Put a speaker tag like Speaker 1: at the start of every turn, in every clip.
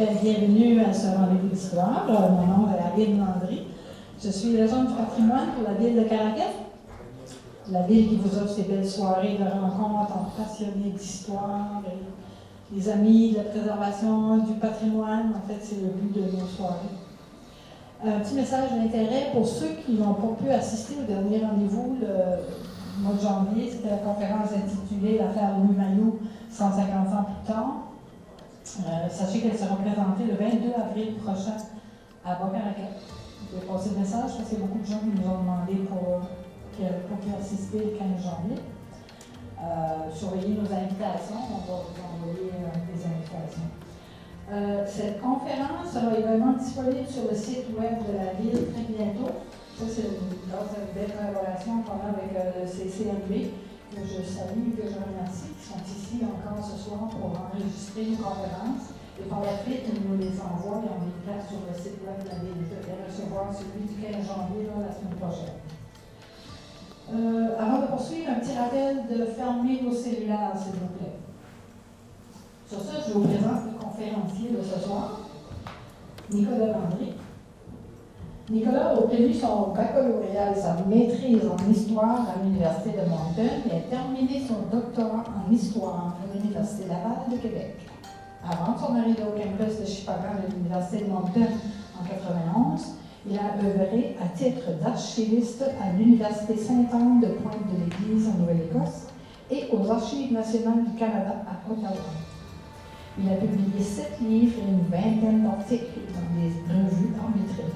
Speaker 1: fait bienvenue à ce rendez-vous d'histoire. Mon nom est Aline Landry. Je suis l'agent du patrimoine pour la ville de Caraquet. La ville qui vous offre ces belles soirées de rencontres entre passionnés d'histoire et les amis de la préservation du patrimoine. En fait, c'est le but de nos soirées. Un petit message d'intérêt pour ceux qui n'ont pas pu assister au dernier rendez-vous le mois de janvier. C'était la conférence intitulée «L'affaire Louis Mailloux, 150 ans plus tard». Sachez qu'elle sera présentée le 22 avril prochain à Bois-Caraquet. Je vais passer le message parce qu'il y a beaucoup de gens qui nous ont demandé pour y assister le 15 janvier. Surveillez nos invitations, on va vous envoyer des invitations. Cette conférence sera également disponible sur le site web de la ville très bientôt. Ça, c'est grâce à une belle collaboration qu'on a avec le CCMB, que je salue et que je remercie, qui sont ici encore ce soir pour enregistrer une conférence. Et par la suite, ils nous les envoient et on les place sur le site web de la ville. Vous allez recevoir celui du 15 janvier la semaine prochaine. Avant de poursuivre, un petit rappel de fermer vos cellulaires, s'il vous plaît. Sur ça, je vous présente le conférencier de ce soir, Nicolas Landry. Nicolas a obtenu son baccalauréat et sa maîtrise en histoire à l'Université de Moncton et a terminé son doctorat en histoire à l'Université Laval de Québec. Avant son arrivée au campus de Shippagan de l'Université de Moncton en 1991, il a œuvré à titre d'archiviste à l'Université Sainte-Anne de Pointe-de-l'Église en Nouvelle-Écosse et aux Archives nationales du Canada à Ottawa. Il a publié 7 livres et une vingtaine d'articles dans des revues arbitrées.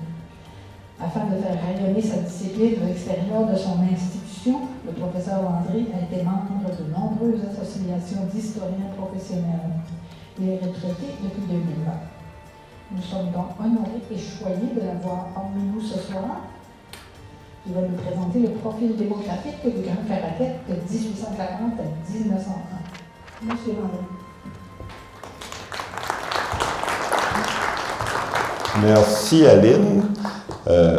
Speaker 1: Afin de faire rayonner sa discipline à l'extérieur de son institution, le professeur Landry a été membre de nombreuses associations d'historiens professionnels. Il est retraité depuis 2020. Nous sommes donc honorés et choyés de l'avoir parmi nous ce soir. Il va nous présenter le profil démographique du Grand Caraquet de 1840 à 1901. Monsieur Landry.
Speaker 2: Merci, Aline.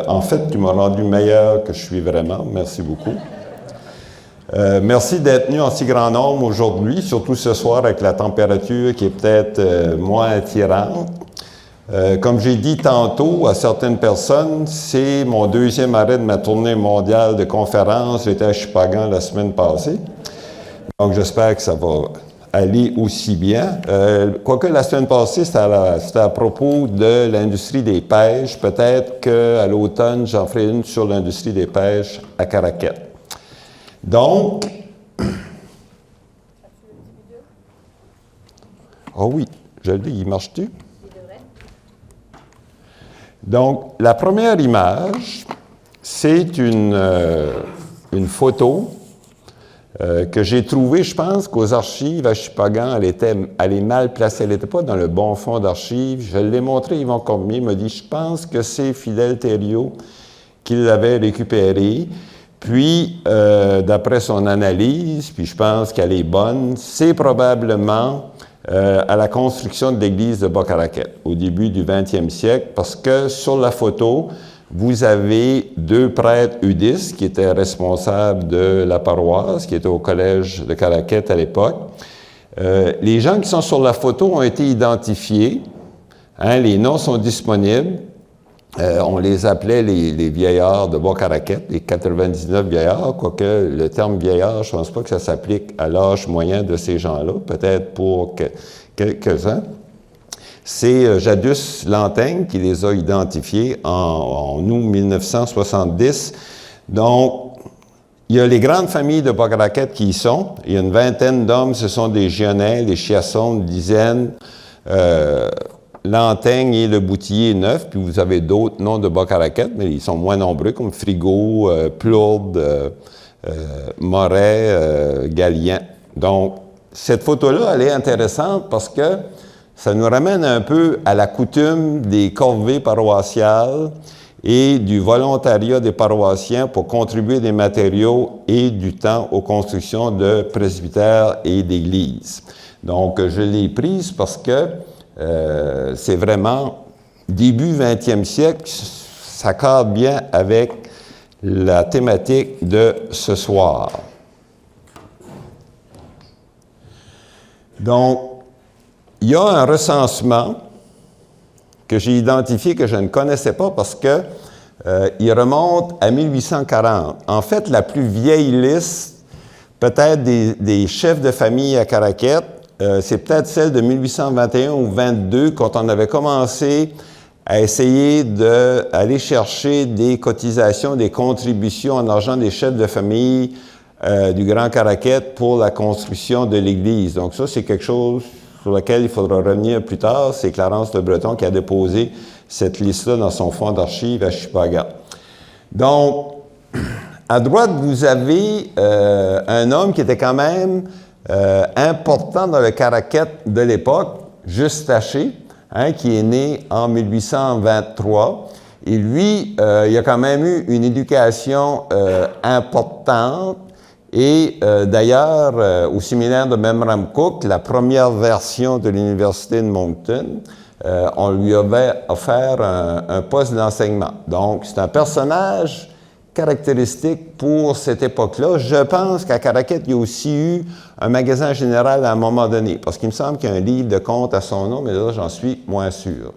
Speaker 2: En fait, tu m'as rendu meilleur que je suis vraiment. Merci beaucoup. Merci d'être venu en si grand nombre aujourd'hui, surtout ce soir avec la température qui est peut-être moins attirante. Comme j'ai dit tantôt à certaines personnes, c'est mon deuxième arrêt de ma tournée mondiale de conférences. J'étais à Shippagan la semaine passée. Donc, j'espère que ça va aller aussi bien. Quoique la semaine passée, c'était à propos de l'industrie des pêches. Peut-être qu'à l'automne, j'en ferai une sur l'industrie des pêches à Caraquet. Donc, oh oui, je le dis, il marche-tu? Donc, la première image, c'est une photo que j'ai trouvée. Je pense qu'aux archives à Shippagan, elle est mal placée. Elle n'était pas dans le bon fond d'archives. Je l'ai montré à Yvon Cormier. Il m'a dit, je pense que c'est Fidèle Thériault qui l'avait récupérée. Puis, d'après son analyse, puis je pense qu'elle est bonne, c'est probablement à la construction de l'église de Bois-Caraquet, au début du 20e siècle, parce que sur la photo, vous avez 2 prêtres udistes qui étaient responsables de la paroisse, qui étaient au collège de Caraquet à l'époque. Les gens qui sont sur la photo ont été identifiés. Hein, les noms sont disponibles. On les appelait les vieillards de Bois-Caraquet, les 99 vieillards, quoique le terme vieillard, je ne pense pas que ça s'applique à l'âge moyen de ces gens-là, peut-être pour quelques-uns. C'est Jadus Lantaigne qui les a identifiés en août 1970. Donc, il y a les grandes familles de Bois-Caraquet qui y sont. Il y a une vingtaine d'hommes, ce sont des Gionais, des Chiassons, une dizaine. Lantaigne et le Boutillier neuf, puis vous avez d'autres noms de Bois-Caraquet, mais ils sont moins nombreux, comme Frigo, Plourde, Moret, Gallien. Donc, cette photo-là, elle est intéressante parce que ça nous ramène un peu à la coutume des corvées paroissiales et du volontariat des paroissiens pour contribuer des matériaux et du temps aux constructions de presbytères et d'églises. Donc, je l'ai prise parce que c'est vraiment début 20e siècle, ça cadre bien avec la thématique de ce soir. Donc, il y a un recensement que j'ai identifié que je ne connaissais pas parce que il remonte à 1840. En fait, la plus vieille liste, peut-être des chefs de famille à Caraquet, c'est peut-être celle de 1821 ou 22, quand on avait commencé à essayer d'aller chercher des cotisations, des contributions en argent des chefs de famille du Grand Caraquet pour la construction de l'Église. Donc ça, c'est quelque chose sur lequel il faudra revenir plus tard. C'est Clarence Le Breton qui a déposé cette liste-là dans son fonds d'archives à Chupaga. Donc, à droite, vous avez un homme qui était quand même important dans le Caraquet de l'époque, Juste Taché, qui est né en 1823. Et lui, il a quand même eu une éducation importante. Et d'ailleurs, au séminaire de Memramcook, la première version de l'Université de Moncton, on lui avait offert un poste d'enseignement. Donc, c'est un personnage caractéristique pour cette époque-là. Je pense qu'à Caraquet, il y a aussi eu un magasin général à un moment donné, parce qu'il me semble qu'il y a un livre de comptes à son nom, mais là, j'en suis moins sûr.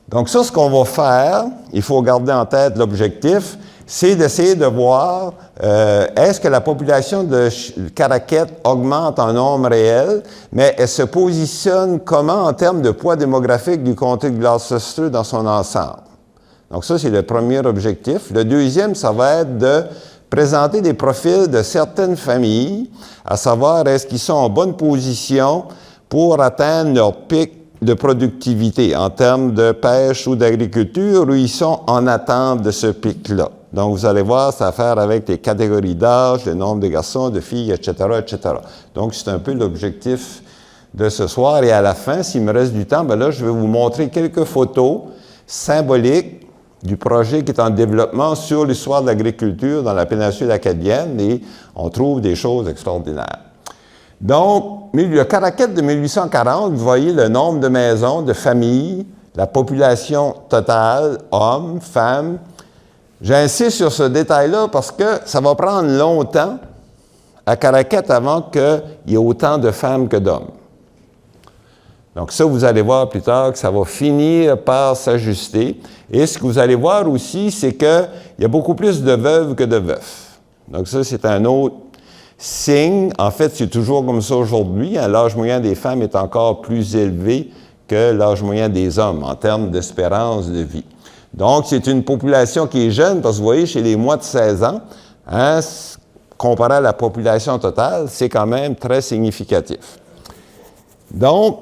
Speaker 2: Donc ça, ce qu'on va faire, il faut garder en tête l'objectif, c'est d'essayer de voir est-ce que la population de Caraquet augmente en nombre réel, mais elle se positionne comment en termes de poids démographique du comté de Gloucester dans son ensemble. Donc ça, c'est le premier objectif. Le deuxième, ça va être de présenter des profils de certaines familles, à savoir est-ce qu'ils sont en bonne position pour atteindre leur pic de productivité en termes de pêche ou d'agriculture, ou ils sont en attente de ce pic-là. Donc, vous allez voir, ça a à faire avec les catégories d'âge, le nombre de garçons, de filles, etc., etc. Donc, c'est un peu l'objectif de ce soir. Et à la fin, s'il me reste du temps, bien là, je vais vous montrer quelques photos symboliques du projet qui est en développement sur l'histoire de l'agriculture dans la péninsule acadienne, et on trouve des choses extraordinaires. Donc, le Caraquet de 1840, vous voyez le nombre de maisons, de familles, la population totale, hommes, femmes. J'insiste sur ce détail-là parce que ça va prendre longtemps à Caraquet avant qu'il y ait autant de femmes que d'hommes. Donc ça, vous allez voir plus tard que ça va finir par s'ajuster. Et ce que vous allez voir aussi, c'est qu'il y a beaucoup plus de veuves que de veufs. Donc ça, c'est un autre signe. En fait, c'est toujours comme ça aujourd'hui. L'âge moyen des femmes est encore plus élevé que l'âge moyen des hommes en termes d'espérance de vie. Donc, c'est une population qui est jeune, parce que vous voyez, chez les moins de 16 ans, comparé à la population totale, c'est quand même très significatif. Donc,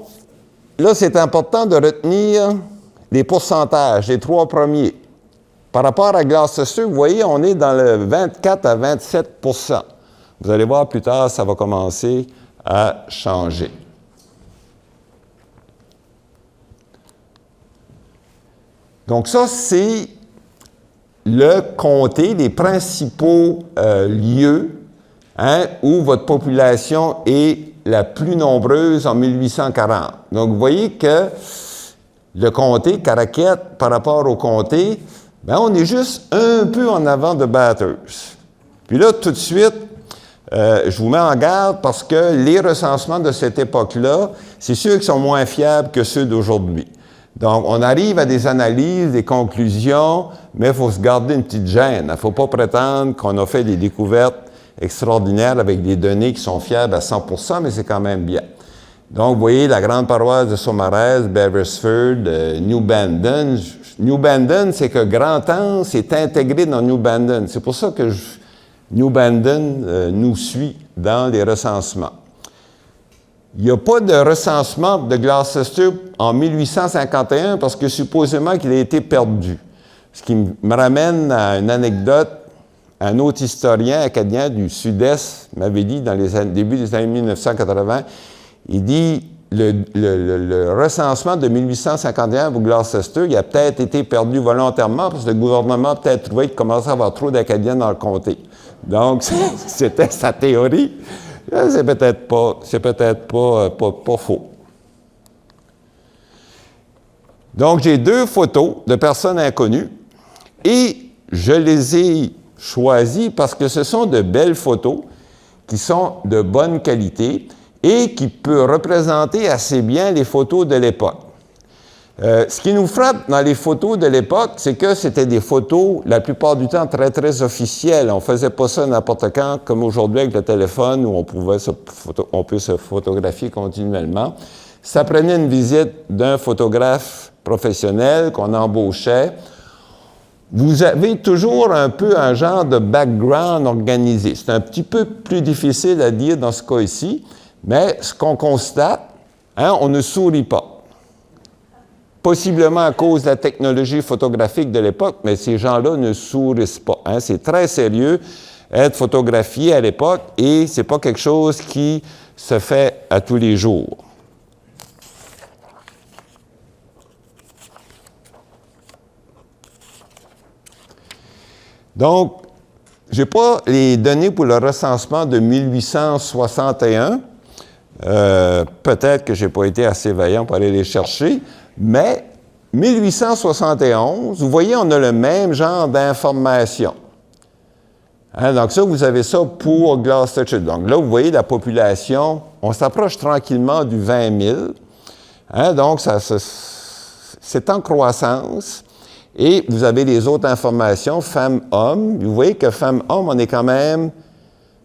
Speaker 2: là, c'est important de retenir les pourcentages, les trois premiers. Par rapport à Gloucester, vous voyez, on est dans le 24 à 27 %. Vous allez voir plus tard, ça va commencer à changer. Donc ça, c'est le comté, les principaux lieux où votre population est la plus nombreuse en 1840. Donc vous voyez que le comté, Caraquet, par rapport au comté, bien, on est juste un peu en avant de Bathurst. Puis là, tout de suite, je vous mets en garde parce que les recensements de cette époque-là, c'est sûr qu'ils sont moins fiables que ceux d'aujourd'hui. Donc, on arrive à des analyses, des conclusions, mais il faut se garder une petite gêne. Il ne faut pas prétendre qu'on a fait des découvertes extraordinaires avec des données qui sont fiables à 100 %, mais c'est quand même bien. Donc, vous voyez la grande paroisse de Saumarez, Beresford, New Bandon. New Bandon, c'est que Grand-Anse est intégré dans New Bandon. C'est pour ça que New Bandon nous suit dans les recensements. Il n'y a pas de recensement de Gloucester en 1851 parce que supposément qu'il a été perdu. Ce qui me ramène à une anecdote. Un autre historien acadien du Sud-Est m'avait dit dans les débuts des années 1980, il dit le recensement de 1851 pour Gloucester, il a peut-être été perdu volontairement parce que le gouvernement a peut-être trouvé qu'il commençait à avoir trop d'Acadiens dans le comté. Donc, c'était sa théorie. C'est peut-être pas faux. Donc, j'ai deux photos de personnes inconnues et je les ai choisies parce que ce sont de belles photos qui sont de bonne qualité et qui peuvent représenter assez bien les photos de l'époque. Ce qui nous frappe dans les photos de l'époque, c'est que c'était des photos, la plupart du temps, très, très officielles. On ne faisait pas ça n'importe quand, comme aujourd'hui avec le téléphone, où on peut se photographier continuellement. Ça prenait une visite d'un photographe professionnel qu'on embauchait. Vous avez toujours un peu un genre de background organisé. C'est un petit peu plus difficile à dire dans ce cas ici, mais ce qu'on constate, on ne sourit pas. Possiblement à cause de la technologie photographique de l'époque, mais ces gens-là ne sourissent pas. C'est très sérieux être photographié à l'époque et ce n'est pas quelque chose qui se fait à tous les jours. Donc, je n'ai pas les données pour le recensement de 1861. Peut-être que je n'ai pas été assez vaillant pour aller les chercher, mais 1871, vous voyez, on a le même genre d'information. Donc ça, vous avez ça pour Gloucestershire. Donc là, vous voyez la population, on s'approche tranquillement du 20 000. Donc, c'est en croissance. Et vous avez les autres informations, femmes-hommes. Vous voyez que femmes-hommes, on est quand même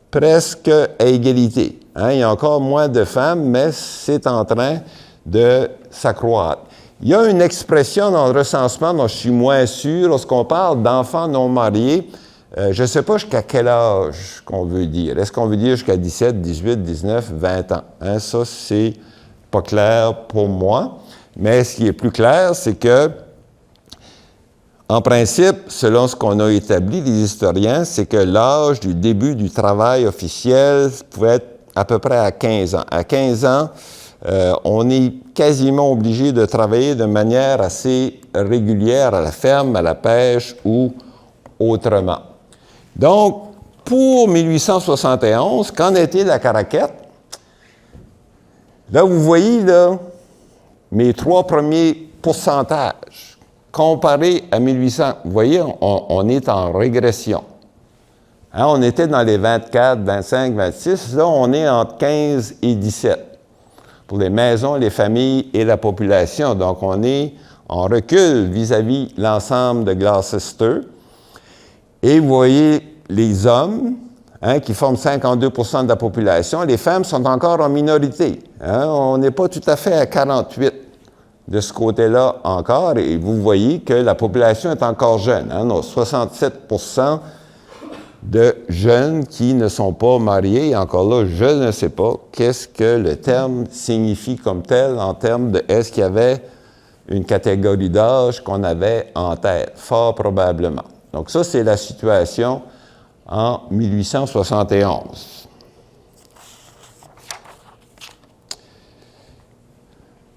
Speaker 2: presque à égalité. Il y a encore moins de femmes, mais c'est en train de s'accroître. Il y a une expression dans le recensement dont je suis moins sûr, lorsqu'on parle d'enfants non mariés. Je ne sais pas jusqu'à quel âge qu'on veut dire. Est-ce qu'on veut dire jusqu'à 17, 18, 19, 20 ans? Ça, c'est pas clair pour moi. Mais ce qui est plus clair, c'est que, en principe, selon ce qu'on a établi, les historiens, c'est que l'âge du début du travail officiel pouvait être à peu près à 15 ans. À 15 ans, on est quasiment obligé de travailler de manière assez régulière à la ferme, à la pêche ou autrement. Donc, pour 1871, qu'en est-il à Caraquette? Là, vous voyez, là, mes 3 premiers pourcentages. Comparé à 1800, vous voyez, on est en régression. On était dans les 24, 25, 26. Là, on est entre 15 et 17 pour les maisons, les familles et la population. Donc, on est en recul vis-à-vis l'ensemble de Gloucester. Et vous voyez les hommes, qui forment 52 de la population. Les femmes sont encore en minorité. On n'est pas tout à fait à 48 de ce côté-là encore. Et vous voyez que la population est encore jeune. On a 67 de jeunes qui ne sont pas mariés. Et encore là, je ne sais pas qu'est-ce que le terme signifie comme tel en termes de est-ce qu'il y avait une catégorie d'âge qu'on avait en tête? Fort probablement. Donc ça, c'est la situation en 1871.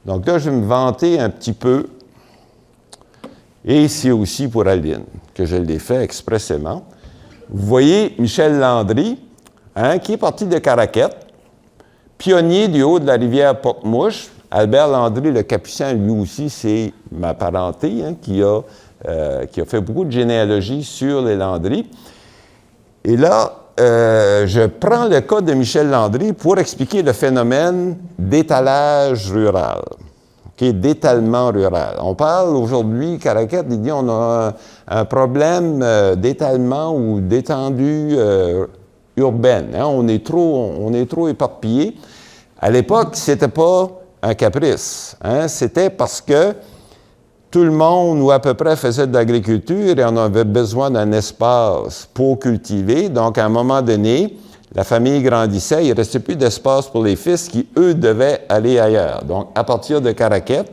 Speaker 2: Donc là, je vais me vanter un petit peu, et c'est aussi pour Aline que je l'ai fait expressément. Vous voyez Michel Landry, qui est parti de Caraquette, pionnier du haut de la rivière Porte-Mouche. Albert Landry, le Capucin, lui aussi, c'est ma parenté, qui a fait beaucoup de généalogie sur les Landry. Et là, je prends le cas de Michel Landry pour expliquer le phénomène d'étalage rural, d'étalement rural. On parle aujourd'hui, Caraquette, il dit on a un problème d'étalement ou d'étendue urbaine. On est trop éparpillé. À l'époque, c'était pas un caprice. C'était parce que tout le monde, ou à peu près, faisait de l'agriculture et on avait besoin d'un espace pour cultiver. Donc, à un moment donné, la famille grandissait, il ne restait plus d'espace pour les fils qui, eux, devaient aller ailleurs. Donc, à partir de Caraquette,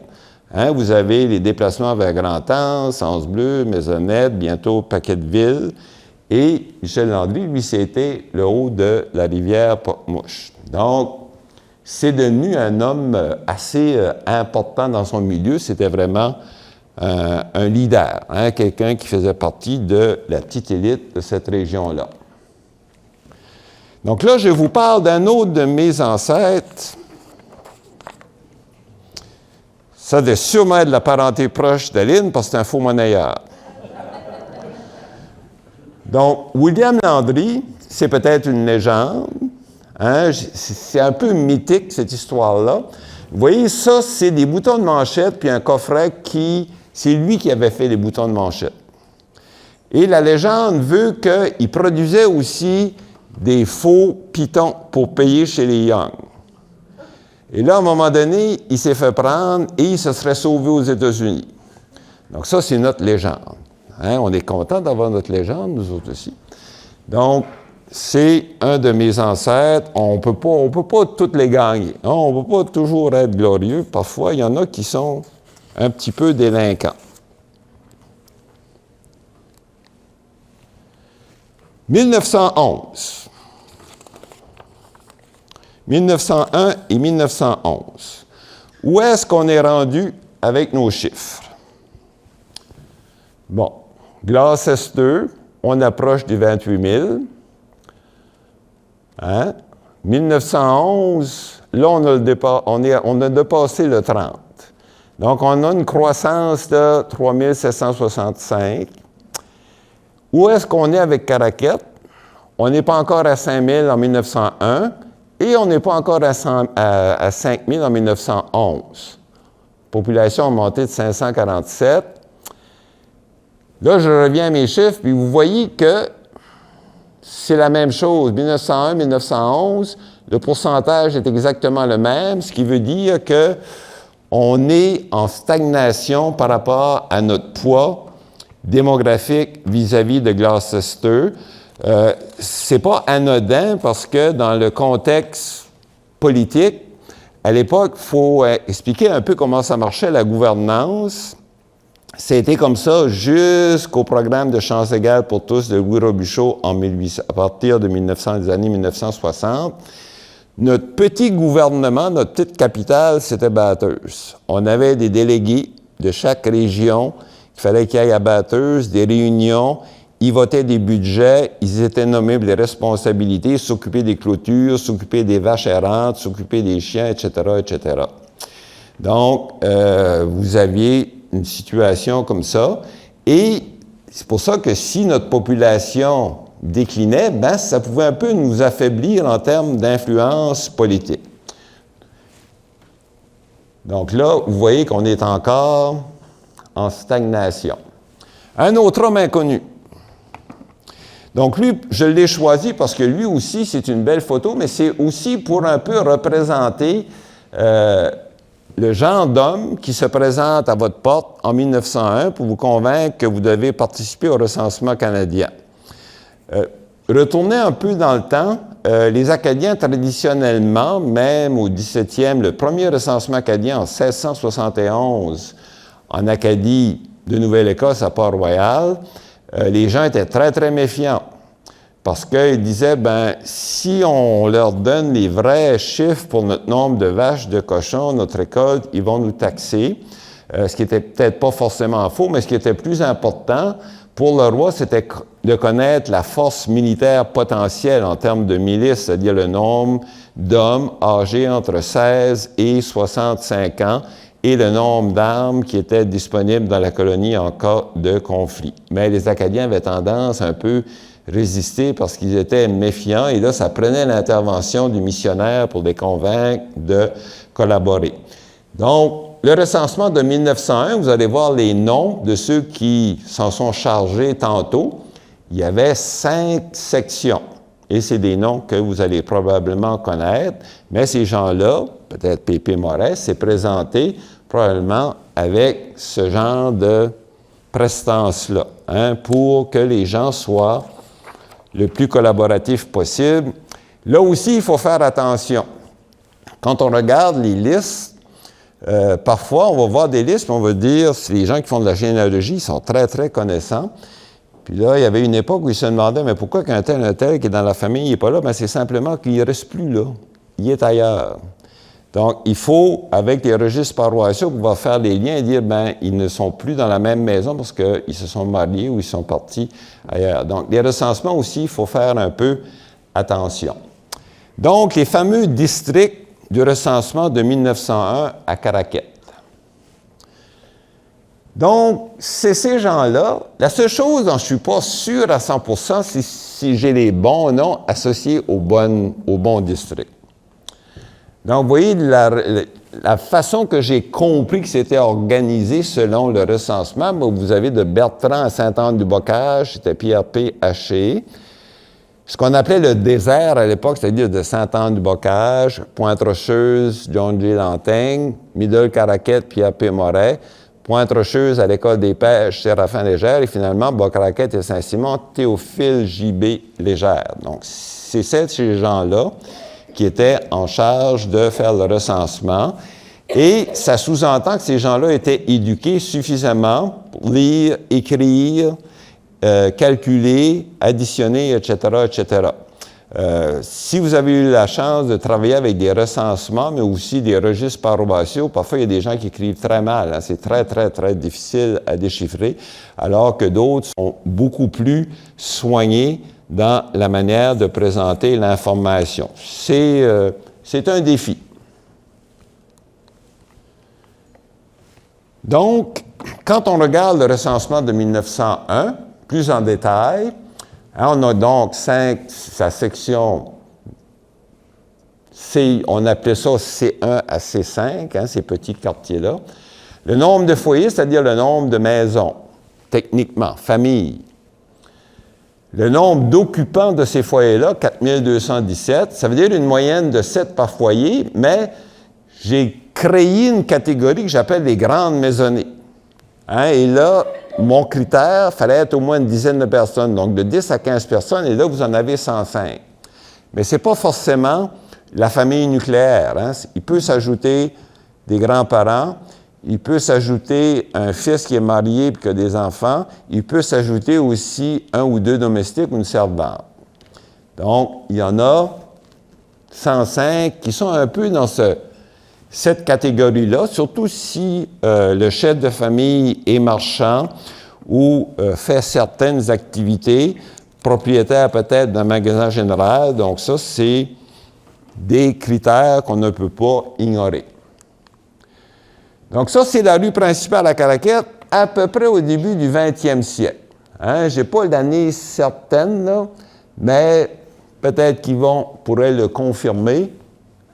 Speaker 2: vous avez les déplacements vers Grand-Anse, Sens-Bleu, Maisonnette, bientôt Paquetteville. Et Michel Landry, lui, c'était le haut de la rivière Porte-Mouche. Donc, c'est devenu un homme assez important dans son milieu. C'était vraiment un leader, quelqu'un qui faisait partie de la petite élite de cette région-là. Donc là, je vous parle d'un autre de mes ancêtres. Ça doit sûrement être de la parenté proche d'Aline, parce que c'est un faux monnayeur. Donc, William Landry, c'est peut-être une légende. C'est un peu mythique, cette histoire-là. Vous voyez, ça, c'est des boutons de manchette, puis un coffret c'est lui qui avait fait les boutons de manchette. Et la légende veut qu'il produisait aussi des faux pitons pour payer chez les Young. Et là, à un moment donné, il s'est fait prendre et il se serait sauvé aux États-Unis. Donc ça, c'est notre légende. Hein? On est content d'avoir notre légende, nous autres aussi. Donc, c'est un de mes ancêtres. On peut pas toutes les gagner. Hein? On ne peut pas toujours être glorieux. Parfois, il y en a qui sont un petit peu délinquants. 1911. 1901 et 1911. Où est-ce qu'on est rendu avec nos chiffres? Bon, Glass S2, on approche des 28 000. Hein? 1911, là, on a dépassé le 30. Donc, on a une croissance de 3 765. Où est-ce qu'on est avec Caraquette? On n'est pas encore à 5 000 en 1901 et on n'est pas encore à 5 000 en 1911. Population a monté de 547. Là, je reviens à mes chiffres, puis vous voyez que c'est la même chose. 1901, 1911, le pourcentage est exactement le même, ce qui veut dire qu'on est en stagnation par rapport à notre poids démographique vis-à-vis de Gloucester. C'est pas anodin parce que dans le contexte politique, à l'époque, il faut expliquer un peu comment ça marchait la gouvernance. C'était comme ça jusqu'au programme de chances égales pour tous de Louis Robuchon à partir de des années 1960. Notre petit gouvernement, notre petite capitale, c'était Bathurst. On avait des délégués de chaque région. Il fallait qu'ils aillent à Bathurst, des réunions. Ils votaient des budgets, ils étaient nommés pour des responsabilités, s'occuper des clôtures, s'occuper des vaches errantes, s'occuper des chiens, etc., etc. Donc, vous aviez une situation comme ça. Et c'est pour ça que si notre population déclinait, ben, ça pouvait un peu nous affaiblir en termes d'influence politique. Donc là, vous voyez qu'on est encore en stagnation. Un autre homme inconnu. Donc lui, je l'ai choisi parce que lui aussi, c'est une belle photo, mais c'est aussi pour un peu représenter le genre d'homme qui se présente à votre porte en 1901 pour vous convaincre que vous devez participer au recensement canadien. Retournez un peu dans le temps. Les Acadiens, traditionnellement, même au 17e, le premier recensement acadien en 1671, en Acadie de Nouvelle-Écosse, à Port-Royal, les gens étaient très, très méfiants. Parce qu'ils disaient, ben, si on leur donne les vrais chiffres pour notre nombre de vaches, de cochons, notre récolte, ils vont nous taxer. Ce qui était peut-être pas forcément faux, mais ce qui était plus important pour le roi, c'était de connaître la force militaire potentielle en termes de milice, c'est-à-dire le nombre d'hommes âgés entre 16 et 65 ans et le nombre d'armes qui étaient disponibles dans la colonie en cas de conflit. Mais les Acadiens avaient tendance un peu résister parce qu'ils étaient méfiants et là, ça prenait l'intervention du missionnaire pour les convaincre de collaborer. Donc, le recensement de 1901, vous allez voir les noms de ceux qui s'en sont chargés tantôt. Il y avait 5 sections et c'est des noms que vous allez probablement connaître, mais ces gens-là, peut-être Pépé Moret, s'est présenté probablement avec ce genre de prestance-là, hein, pour que les gens soient le plus collaboratif possible. Là aussi, il faut faire attention. Quand on regarde les listes, parfois, on va voir des listes, puis on va dire, si les gens qui font de la généalogie, ils sont très, très connaissants. Puis là, il y avait une époque où ils se demandaient, mais pourquoi qu'un tel qui est dans la famille, il n'est pas là? Bien, c'est simplement qu'il ne reste plus là. Il est ailleurs. Donc, il faut, avec les registres paroissiaux, pouvoir faire les liens et dire, bien, ils ne sont plus dans la même maison parce qu'ils se sont mariés ou ils sont partis ailleurs. Donc, les recensements aussi, il faut faire un peu attention. Donc, les fameux districts du recensement de 1901 à Caraquette. Donc, c'est ces gens-là. La seule chose dont je ne suis pas sûr à 100%, c'est si j'ai les bons noms associés au bon district. Donc, vous voyez, la façon que j'ai compris que c'était organisé selon le recensement, vous avez de Bertrand à Sainte-Anne-du-Bocage, c'était Pierre P. Haché. Ce qu'on appelait le désert à l'époque, c'est-à-dire de Sainte-Anne-du-Bocage, Pointe-Rocheuse, John J. Lantaigne, Middle-Caraquette, Pierre P. Moret, Pointe-Rocheuse à l'École des pêches, Séraphin Légère, et finalement, Boc-Raquette et Saint-Simon, Théophile J.B. Légère. Donc, c'est ces gens-là qui étaient en charge de faire le recensement. Et ça sous-entend que ces gens-là étaient éduqués suffisamment pour lire, écrire, calculer, additionner, etc., etc. Si vous avez eu la chance de travailler avec des recensements, mais aussi des registres paroissiaux, parfois il y a des gens qui écrivent très mal. Hein, c'est très, très, très difficile à déchiffrer, alors que d'autres sont beaucoup plus soignés dans la manière de présenter l'information. C'est un défi. Donc, quand on regarde le recensement de 1901, plus en détail, hein, on a donc sa section C, on appelait ça C1 à C5, hein, ces petits quartiers-là. Le nombre de foyers, c'est-à-dire le nombre de maisons, techniquement, familles. Le nombre d'occupants de ces foyers-là, 4217, ça veut dire une moyenne de 7 par foyer, mais j'ai créé une catégorie que j'appelle les grandes maisonnées. Hein, et là, mon critère, il fallait être au moins une dizaine de personnes, donc de 10 à 15 personnes, et là, vous en avez 105. Mais ce n'est pas forcément la famille nucléaire. Hein. Il peut s'ajouter des grands-parents, il peut s'ajouter un fils qui est marié et qui a des enfants, il peut s'ajouter aussi un ou deux domestiques ou une servante. Donc, il y en a 105 qui sont un peu dans cette catégorie-là, surtout si le chef de famille est marchand ou fait certaines activités, propriétaire peut-être d'un magasin général. Donc ça, c'est des critères qu'on ne peut pas ignorer. Donc ça, c'est la rue principale à Caraquette, à peu près au début du 20e siècle. Hein? Je n'ai pas l'année certaine, là, mais peut-être qu'ils pourraient le confirmer.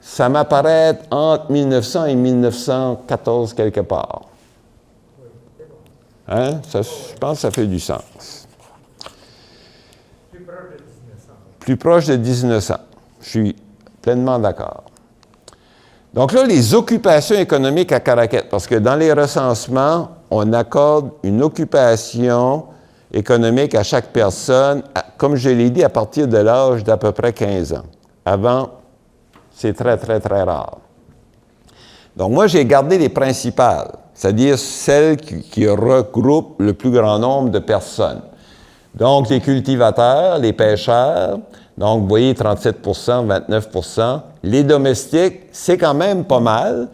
Speaker 2: Ça m'apparaît entre 1900 et 1914 quelque part. Hein? Ça, je pense que ça fait du sens.
Speaker 3: Plus proche de 1900.
Speaker 2: Plus proche de 1900. Je suis pleinement d'accord. Donc là, les occupations économiques à Caraquette, parce que dans les recensements, on accorde une occupation économique à chaque personne, comme je l'ai dit, à partir de l'âge d'à peu près 15 ans. Avant, c'est très, très, très rare. Donc moi, j'ai gardé les principales, c'est-à-dire celles qui regroupent le plus grand nombre de personnes. Donc, les cultivateurs, les pêcheurs, donc vous voyez 37 29 Les domestiques, c'est quand même pas mal,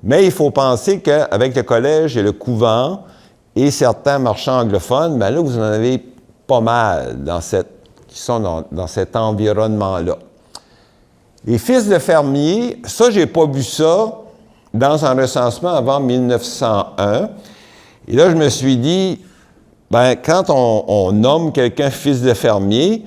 Speaker 2: mais il faut penser qu'avec le collège et le couvent et certains marchands anglophones, bien là, vous en avez pas mal qui sont dans cet environnement-là. Les fils de fermiers, ça, j'ai pas vu ça dans un recensement avant 1901. Et là, je me suis dit, bien, quand on nomme quelqu'un fils de fermier,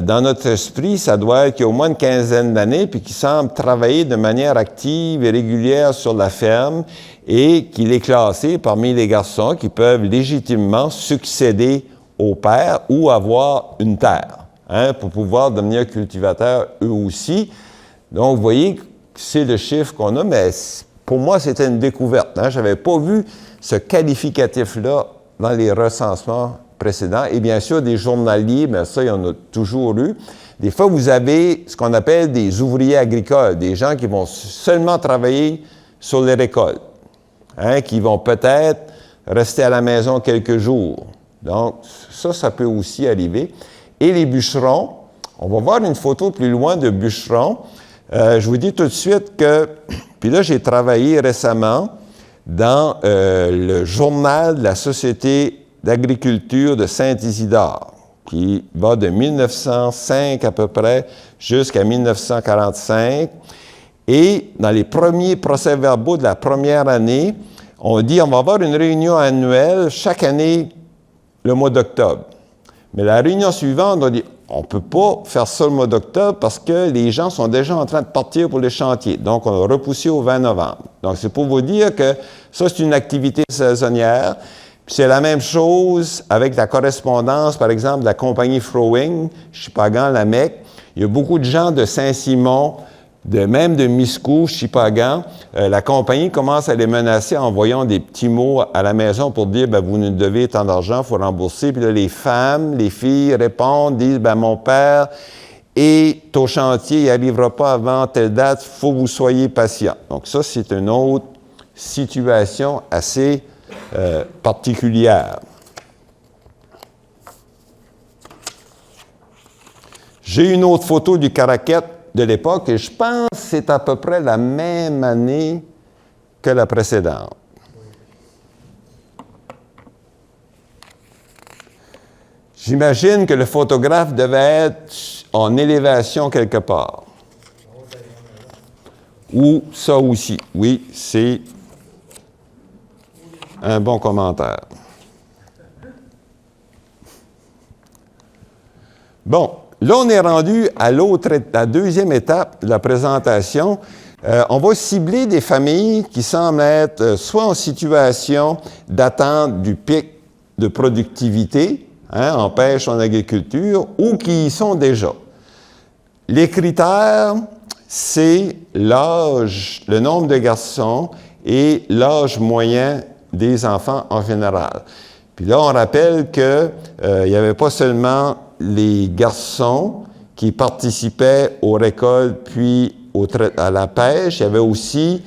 Speaker 2: dans notre esprit, ça doit être qu'il y a au moins une quinzaine d'années, puis qu'il semble travailler de manière active et régulière sur la ferme, et qu'il est classé parmi les garçons qui peuvent légitimement succéder au père ou avoir une terre, hein, pour pouvoir devenir cultivateurs eux aussi. Donc, vous voyez que c'est le chiffre qu'on a, mais pour moi, c'était une découverte. Hein. Je n'avais pas vu ce qualificatif-là dans les recensements précédents. Et bien sûr, des journaliers, bien ça, il y en a toujours eu. Des fois, vous avez ce qu'on appelle des ouvriers agricoles, des gens qui vont seulement travailler sur les récoltes, hein, qui vont peut-être rester à la maison quelques jours. Donc, ça peut aussi arriver. Et les bûcherons, on va voir une photo plus loin de bûcherons. Je vous dis tout de suite que, puis là, j'ai travaillé récemment dans le journal de la Société d'agriculture de Saint-Isidore, qui va de 1905 à peu près jusqu'à 1945. Et dans les premiers procès-verbaux de la première année, on dit on va avoir une réunion annuelle chaque année le mois d'octobre. Mais la réunion suivante, on dit on ne peut pas faire ça le mois d'octobre parce que les gens sont déjà en train de partir pour les chantiers. Donc, on a repoussé au 20 novembre. Donc, c'est pour vous dire que ça, c'est une activité saisonnière. Puis c'est la même chose avec la correspondance, par exemple, de la compagnie Frowing, Shippagan, la Mecque. Il y a beaucoup de gens de Saint-Simon, même de Miscou, Shippagan. La compagnie commence à les menacer en envoyant des petits mots à la maison pour dire, ben, vous nous devez tant d'argent, il faut rembourser. Puis là, les femmes, les filles répondent, disent, ben, mon père est au chantier, il n'arrivera pas avant telle date, il faut que vous soyez patient. Donc ça, c'est une autre situation assez particulière. J'ai une autre photo du Caraquet de l'époque et je pense que c'est à peu près la même année que la précédente. J'imagine que le photographe devait être en élévation quelque part. Ou ça aussi. Oui, c'est un bon commentaire. Bon, là, on est rendu à la deuxième étape de la présentation. On va cibler des familles qui semblent être soit en situation d'attente du pic de productivité, en pêche, en agriculture, ou qui y sont déjà. Les critères, c'est l'âge, le nombre de garçons et l'âge moyen des enfants en général. Puis là, on rappelle qu'il n'y avait pas seulement les garçons qui participaient aux récoltes puis à la pêche, il y avait aussi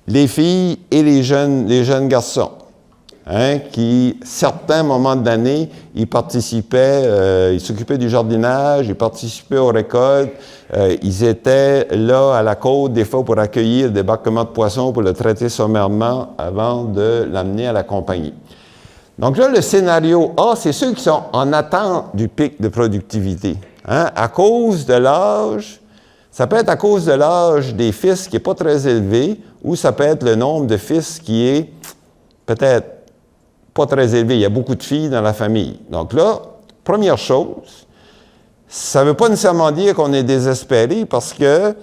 Speaker 2: les filles et les jeunes garçons, qui, certains moments de l'année, ils participaient, ils s'occupaient du jardinage, ils participaient aux récoltes, ils étaient là à la côte, des fois, pour accueillir le débarquement de poissons, pour le traiter sommairement avant de l'amener à la compagnie. Donc là, le scénario A, c'est ceux qui sont en attente du pic de productivité. À cause de l'âge, ça peut être à cause de l'âge des fils qui n'est pas très élevé, ou ça peut être le nombre de fils qui est peut-être pas très élevé. Il y a beaucoup de filles dans la famille. Donc là, première chose, ça ne veut pas nécessairement dire qu'on est désespéré parce que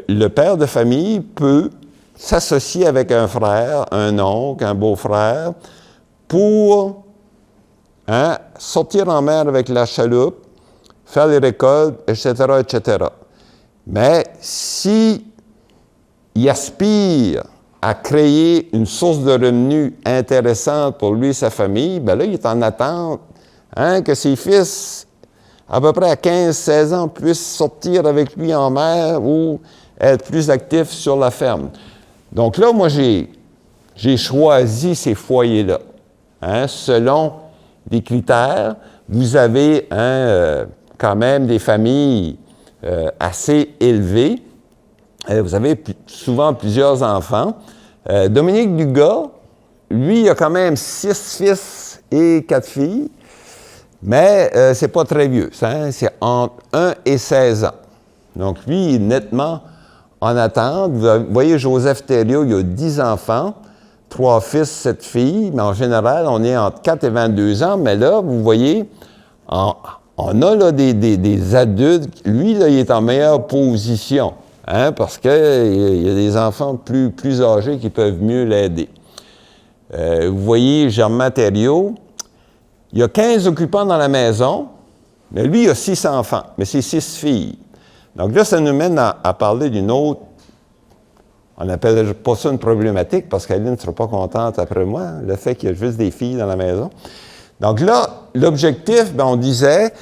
Speaker 2: le père de famille peut s'associer avec un frère, un oncle, un beau-frère pour sortir en mer avec la chaloupe, faire les récoltes, etc., etc. Mais si il aspire à créer une source de revenus intéressante pour lui et sa famille, bien là, il est en attente que ses fils, à peu près à 15-16 ans, puissent sortir avec lui en mer ou être plus actifs sur la ferme. Donc là, moi, j'ai choisi ces foyers-là. Selon des critères, vous avez quand même des familles assez élevées. Vous avez souvent plusieurs enfants. Dominique Dugas, lui, il a quand même 6 fils et 4 filles, mais c'est pas très vieux. C'est entre 1 et 16 ans. Donc, lui, il est nettement en attente. Vous voyez, Joseph Thériault, il a 10 enfants, 3 fils, 7 filles, mais en général, on est entre 4 et 22 ans. Mais là, vous voyez, on a là des adultes. Lui, là, il est en meilleure position. Parce qu'il y a des enfants plus âgés qui peuvent mieux l'aider. Vous voyez, Germain Thériault, il y a 15 occupants dans la maison, mais lui, il a 6 enfants, mais c'est 6 filles. Donc là, ça nous mène à parler d'une autre, on n'appelle pas ça une problématique, parce qu'Aline ne sera pas contente après moi, le fait qu'il y a juste des filles dans la maison. Donc là, l'objectif, on disait,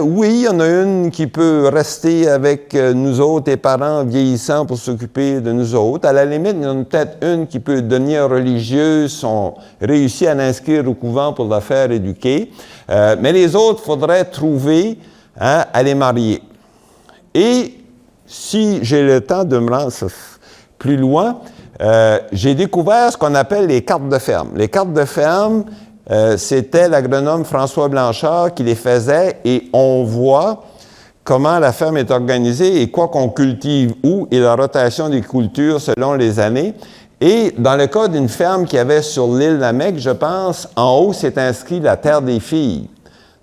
Speaker 2: oui, il y en a une qui peut rester avec nous autres, les parents vieillissants, pour s'occuper de nous autres. À la limite, il y en a peut-être une qui peut devenir religieuse, on réussit à l'inscrire au couvent pour la faire éduquer. Mais les autres, il faudrait trouver à les marier. Et si j'ai le temps de me rendre plus loin, j'ai découvert ce qu'on appelle les cartes de ferme. Les cartes de ferme, c'était l'agronome François Blanchard qui les faisait et on voit comment la ferme est organisée et quoi qu'on cultive où et la rotation des cultures selon les années. Et dans le cas d'une ferme qu'il y avait sur l'île Lamec, je pense, en haut, c'est inscrit la terre des filles.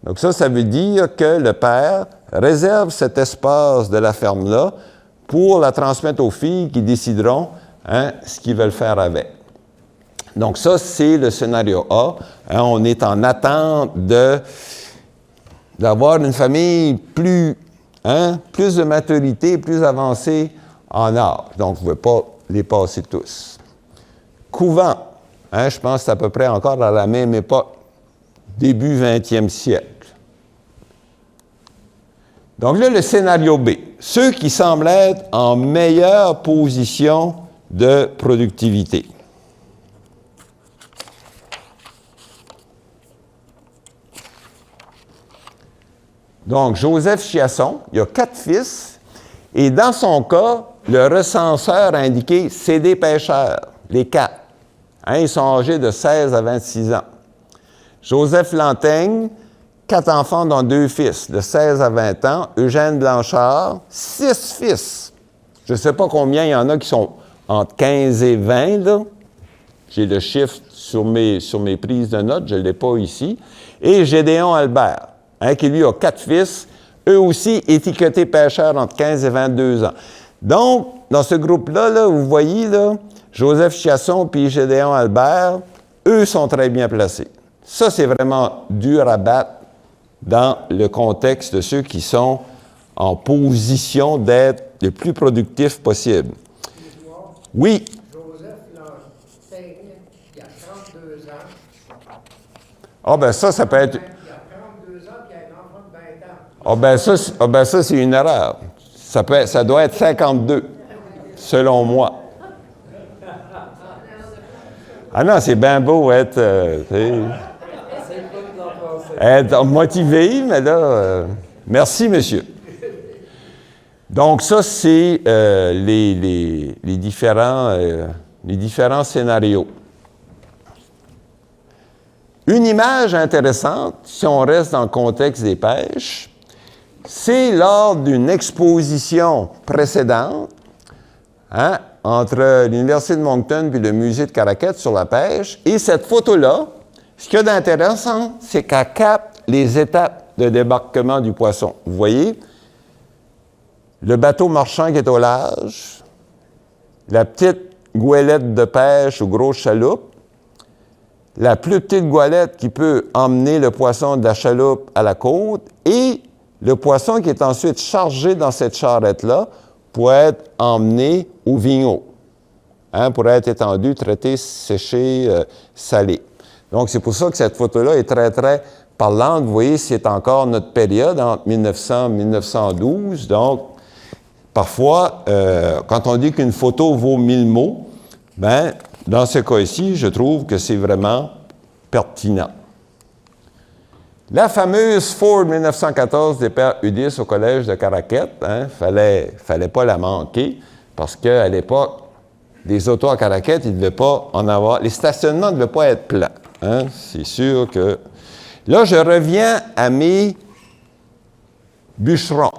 Speaker 2: Donc ça veut dire que le père réserve cet espace de la ferme-là pour la transmettre aux filles qui décideront ce qu'ils veulent faire avec. Donc ça, c'est le scénario A. On est en attente d'avoir une famille plus de maturité, plus avancée en âge. Donc, vous ne pouvez pas les passer tous. Couvent, je pense que c'est à peu près encore à la même époque, début 20e siècle. Donc là, le scénario B, ceux qui semblent être en meilleure position de productivité. Donc, Joseph Chiasson, il a 4 fils, et dans son cas, le recenseur a indiqué c'est des pêcheurs, les 4. Ils sont âgés de 16 à 26 ans. Joseph Lantaigne, 4 enfants dont 2 fils, de 16 à 20 ans. Eugène Blanchard, 6 fils. Je ne sais pas combien il y en a qui sont entre 15 et 20, là. J'ai le chiffre sur mes prises de notes, je ne l'ai pas ici. Et Gédéon Albert, qui lui a 4 fils, eux aussi étiquetés pêcheurs entre 15 et 22 ans. Donc, dans ce groupe-là, là, vous voyez, là, Joseph Chiasson puis Gédéon Albert, eux sont très bien placés. Ça, c'est vraiment dur à battre dans le contexte de ceux qui sont en position d'être le plus productifs possible. Oui.
Speaker 3: Joseph Lantaigne, il a 32 ans.
Speaker 2: Ah, ben ça peut être...
Speaker 3: Il a 32 ans, puis il a un enfant de 20 ans.
Speaker 2: Ah, ben ça, c'est une erreur. Ça doit être 52, selon moi. Ah non, c'est bien beau être motivé, mais là... merci, monsieur. Donc, ça, c'est les différents scénarios. Une image intéressante, si on reste dans le contexte des pêches, c'est lors d'une exposition précédente, entre l'Université de Moncton et le Musée de Caraquette sur la pêche. Et cette photo-là, ce qu'il y a d'intéressant, c'est qu'elle capte les étapes de débarquement du poisson. Vous voyez, le bateau marchand qui est au large, la petite goélette de pêche ou grosse chaloupe, la plus petite goélette qui peut emmener le poisson de la chaloupe à la côte, et le poisson qui est ensuite chargé dans cette charrette-là pour être emmené au vigneault, pour être étendu, traité, séché, salé. Donc, c'est pour ça que cette photo-là est très, très parlante. Vous voyez, c'est encore notre période, entre 1900 et 1912. Donc, parfois, quand on dit qu'une photo vaut 1000 mots, bien, dans ce cas-ci, je trouve que c'est vraiment pertinent. La fameuse Ford 1914 des pères Udis au collège de Caraquette, fallait pas la manquer, parce qu'à l'époque, des autos à Caraquette, il ne devait pas en avoir. Les stationnements ne devaient pas être plats. C'est sûr que... Là, je reviens à mes bûcherons.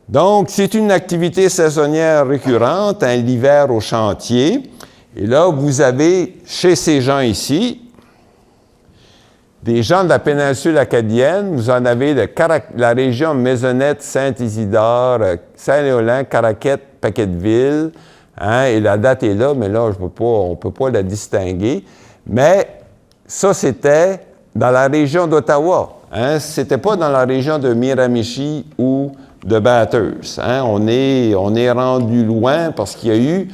Speaker 2: Donc, c'est une activité saisonnière récurrente, l'hiver au chantier. Et là, vous avez, chez ces gens ici, des gens de la péninsule acadienne, vous en avez de la région Maisonnette, Saint-Isidore, Saint-Léolin, Caraquette, Paquetteville, et la date est là, mais là, on ne peut pas la distinguer. Mais ça, c'était dans la région d'Ottawa. Ce n'était pas dans la région de Miramichi ou de Bathurst. On est rendu loin parce qu'il y a eu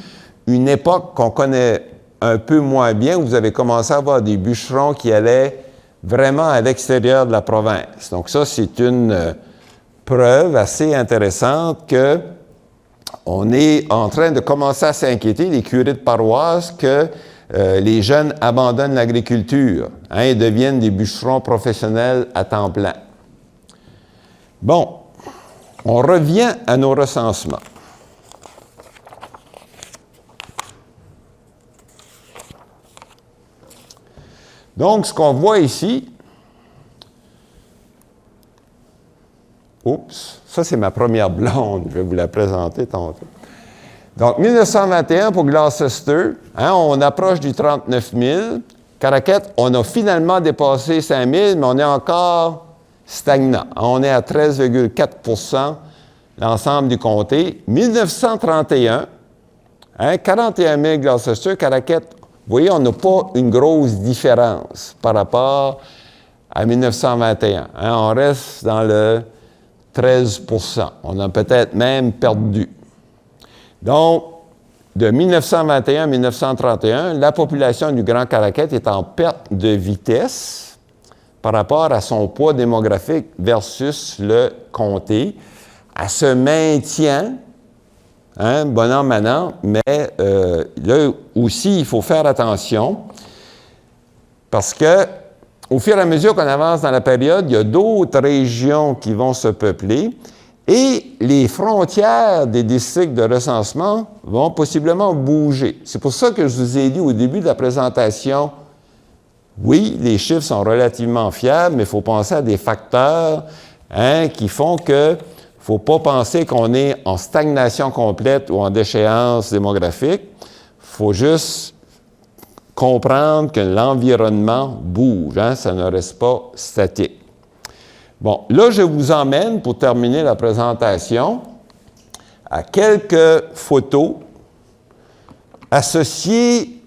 Speaker 2: une époque qu'on connaît un peu moins bien, où vous avez commencé à avoir des bûcherons qui allaient vraiment à l'extérieur de la province. Donc ça, c'est une preuve assez intéressante que on est en train de commencer à s'inquiéter, les curés de paroisse, que les jeunes abandonnent l'agriculture et deviennent des bûcherons professionnels à temps plein. Bon, on revient à nos recensements. Donc, ce qu'on voit ici, ça c'est ma première blonde, je vais vous la présenter tantôt. Donc, 1921 pour Gloucester, on approche du 39 000. Caraquette, on a finalement dépassé 5 000, mais on est encore stagnant. On est à 13,4 l'ensemble du comté. 1931, 41 000 Gloucester, Caraquette. Vous voyez, on n'a pas une grosse différence par rapport à 1921. On reste dans le 13 %. On a peut-être même perdu. Donc, de 1921 à 1931, la population du Grand Caraquette est en perte de vitesse par rapport à son poids démographique versus le comté. Elle se maintient, bon an, mal an, mais là aussi, il faut faire attention parce que au fur et à mesure qu'on avance dans la période, il y a d'autres régions qui vont se peupler et les frontières des districts de recensement vont possiblement bouger. C'est pour ça que je vous ai dit au début de la présentation, oui, les chiffres sont relativement fiables, mais il faut penser à des facteurs qui font que il ne faut pas penser qu'on est en stagnation complète ou en déchéance démographique. Il faut juste comprendre que l'environnement bouge, ça ne reste pas statique. Bon, là, je vous emmène, pour terminer la présentation, à quelques photos associées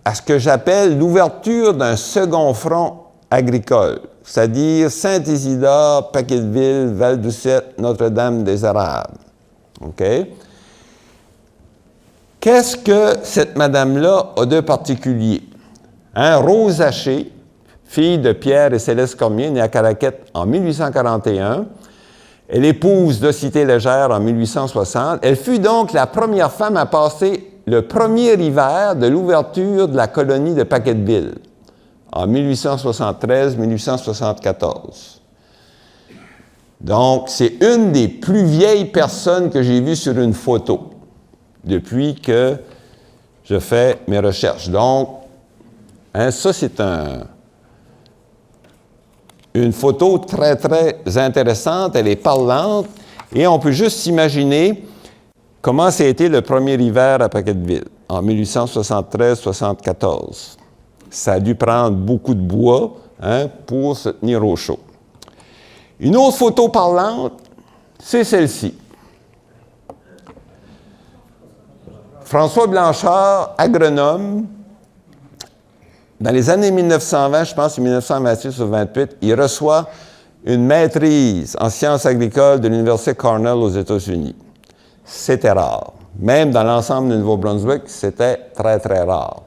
Speaker 2: à ce que j'appelle l'ouverture d'un second front agricole, c'est-à-dire Saint-Isidore, Paquetteville, Val-d'Ussette, Notre-Dame-des-Arables. OK? Qu'est-ce que cette madame-là a de particulier? Rose Haché, fille de Pierre et Céleste Cormier, née à Caraquette en 1841. Elle épouse Dosithée Légère en 1860. Elle fut donc la première femme à passer le premier hiver de l'ouverture de la colonie de Paquetteville, en 1873-1874. Donc, c'est une des plus vieilles personnes que j'ai vues sur une photo depuis que je fais mes recherches. Donc, ça, c'est une photo très, très intéressante. Elle est parlante et on peut juste s'imaginer comment ça a été le premier hiver à Paquetteville, en 1873-74. Ça a dû prendre beaucoup de bois pour se tenir au chaud. Une autre photo parlante, c'est celle-ci. François Blanchard, agronome, dans les années 1920, je pense, 1926 ou 1928, il reçoit une maîtrise en sciences agricoles de l'Université Cornell aux États-Unis. C'était rare. Même dans l'ensemble du Nouveau-Brunswick, c'était très, très rare.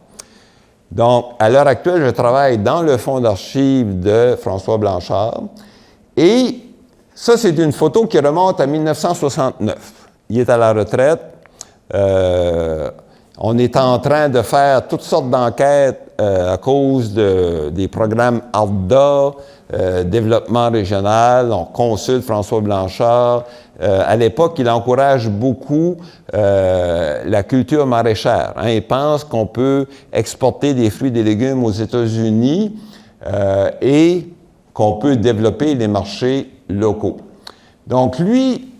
Speaker 2: Donc, à l'heure actuelle, je travaille dans le fonds d'archives de François Blanchard. Et ça, c'est une photo qui remonte à 1969. Il est à la retraite. On est en train de faire toutes sortes d'enquêtes à cause des programmes ARDA, développement régional. On consulte François Blanchard. À l'époque, il encourage beaucoup la culture maraîchère. Il pense qu'on peut exporter des fruits et des légumes aux États-Unis et qu'on peut développer les marchés locaux. Donc, lui,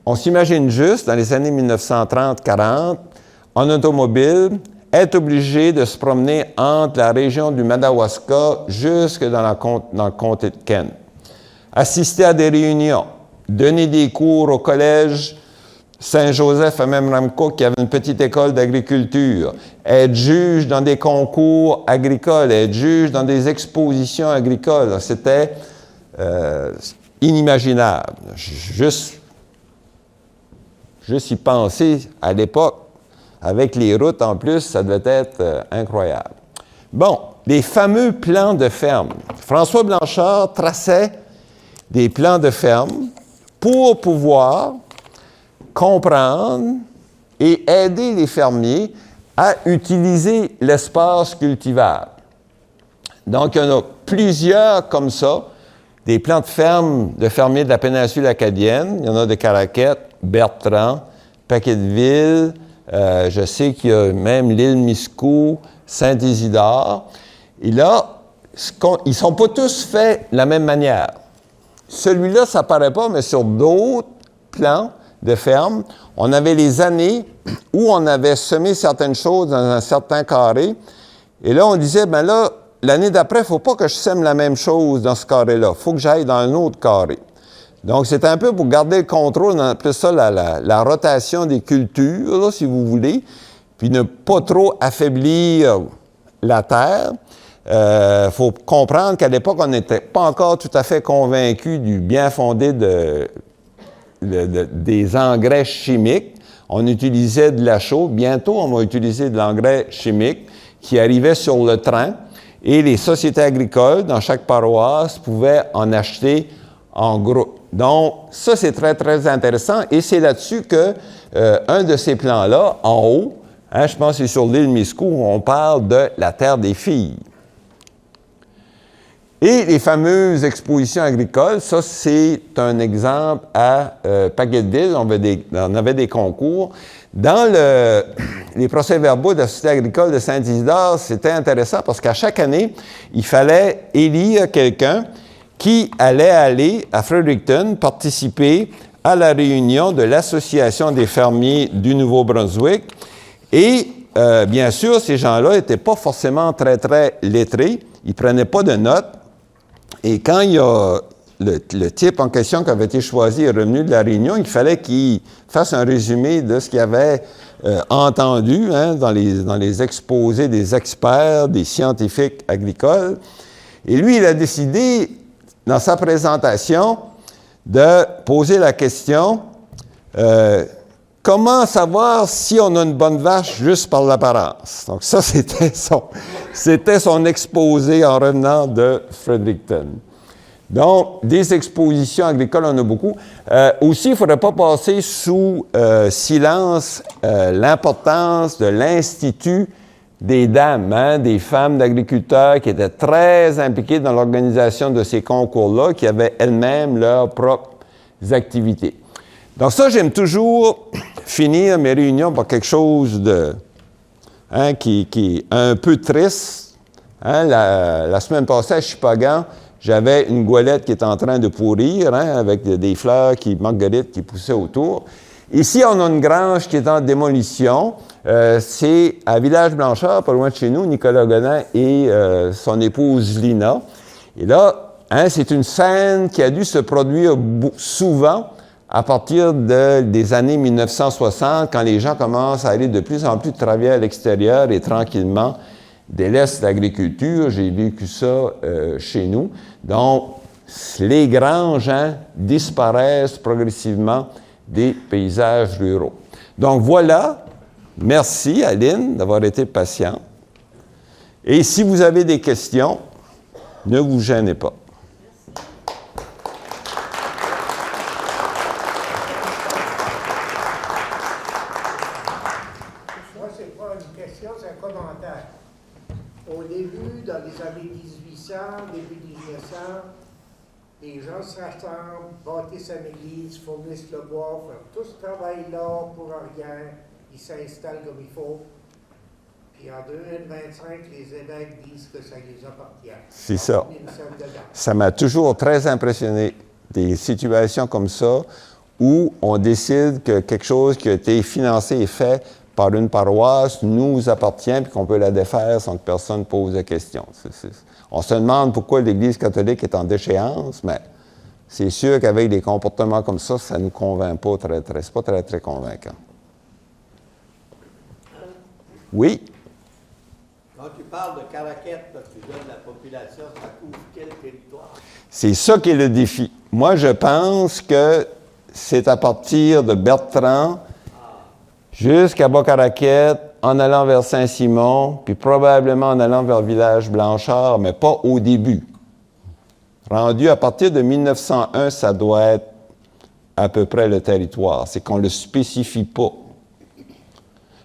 Speaker 2: on s'imagine juste, dans les années 1930-40, en automobile, être obligé de se promener entre la région du Madawaska jusque dans le comté de Kent. Assister à des réunions, donner des cours au collège Saint-Joseph à Memramcook, qui avait une petite école d'agriculture, être juge dans des concours agricoles, être juge dans des expositions agricoles. C'était inimaginable. Juste y penser à l'époque, avec les routes en plus, ça devait être incroyable. Bon, les fameux plans de ferme. François Blanchard traçait des plans de ferme pour pouvoir comprendre et aider les fermiers à utiliser l'espace cultivable. Donc, il y en a plusieurs comme ça, des plans de ferme de fermiers de la péninsule acadienne. Il y en a de Caraquette, Bertrand, Paquetteville, je sais qu'il y a même l'île Miscou, Saint-Isidore. Et là, ils ne sont pas tous faits de la même manière. Celui-là, ça ne paraît pas, mais sur d'autres plans de ferme, on avait les années où on avait semé certaines choses dans un certain carré. Et là, on disait, bien là, l'année d'après, il ne faut pas que je sème la même chose dans ce carré-là. Il faut que j'aille dans un autre carré. Donc, c'est un peu pour garder le contrôle, on appelle ça la rotation des cultures, là, si vous voulez, puis ne pas trop affaiblir la terre. Il faut comprendre qu'à l'époque, on n'était pas encore tout à fait convaincu du bien fondé des engrais chimiques. On utilisait de la chaux. Bientôt, on va utiliser de l'engrais chimique qui arrivait sur le train et les sociétés agricoles dans chaque paroisse pouvaient en acheter en groupe. Donc, ça, c'est très, très intéressant et c'est là-dessus que un de ces plans-là, en haut, je pense que c'est sur l'île Miscou, où on parle de la terre des filles. Et les fameuses expositions agricoles, ça, c'est un exemple à Paquetteville. On avait des concours. Dans les procès-verbaux de la Société agricole de Saint-Isidore, c'était intéressant parce qu'à chaque année, il fallait élire quelqu'un qui allait aller à Fredericton participer à la réunion de l'Association des fermiers du Nouveau-Brunswick. Et bien sûr, ces gens-là n'étaient pas forcément très, très lettrés. Ils ne prenaient pas de notes. Et quand il y a le type en question qui avait été choisi est revenu de la réunion, il fallait qu'il fasse un résumé de ce qu'il avait entendu dans les exposés des experts, des scientifiques agricoles. Et lui, il a décidé, dans sa présentation, de poser la question comment savoir si on a une bonne vache juste par l'apparence? Donc ça, c'était son exposé en revenant de Fredericton. Donc, des expositions agricoles, on en a beaucoup. Aussi, il ne faudrait pas passer sous silence l'importance de l'Institut des dames, des femmes d'agriculteurs qui étaient très impliquées dans l'organisation de ces concours-là, qui avaient elles-mêmes leurs propres activités. Donc ça, j'aime toujours finir mes réunions par quelque chose de qui est un peu triste. La semaine passée, à Shippagan, j'avais une goélette qui était en train de pourrir, avec des fleurs marguerites qui poussaient autour. Ici, on a une grange qui est en démolition. C'est à Village-Blanchard, pas loin de chez nous, Nicolas Godin et son épouse Lina. Et là, c'est une scène qui a dû se produire souvent à partir des années 1960, quand les gens commencent à aller de plus en plus travailler à l'extérieur et tranquillement délaissent l'agriculture. J'ai vécu ça chez nous. Donc, les granges disparaissent progressivement des paysages ruraux. Donc voilà, merci Aline d'avoir été patiente. Et si vous avez des questions, ne vous gênez pas.
Speaker 3: Moi, c'est pas une question, c'est un commentaire. Au début, dans les années 1800, début 1900, les gens se rassemblent, bâtissent une église, fournissent le bois, font tout ce travail-là pour rien, ils s'installent comme il faut. Puis en 2025, les évêques disent que ça les appartient.
Speaker 2: C'est ça. Ça m'a toujours très impressionné, des situations comme ça, où on décide que quelque chose qui a été financé et fait par une paroisse nous appartient et qu'on peut la défaire sans que personne pose la question. On se demande pourquoi l'Église catholique est en déchéance, mais c'est sûr qu'avec des comportements comme ça ne nous convainc pas c'est pas très, très convaincant. Oui?
Speaker 4: Quand tu parles de Caraquette, tu donnes la population, ça couvre quel territoire?
Speaker 2: C'est ça qui est le défi. Moi, je pense que c'est à partir de Bertrand jusqu'à Bas-Caraquette, en allant vers Saint-Simon, puis probablement en allant vers Village-Blanchard, mais pas au début. Rendu à partir de 1901, ça doit être à peu près le territoire. C'est qu'on ne le spécifie pas.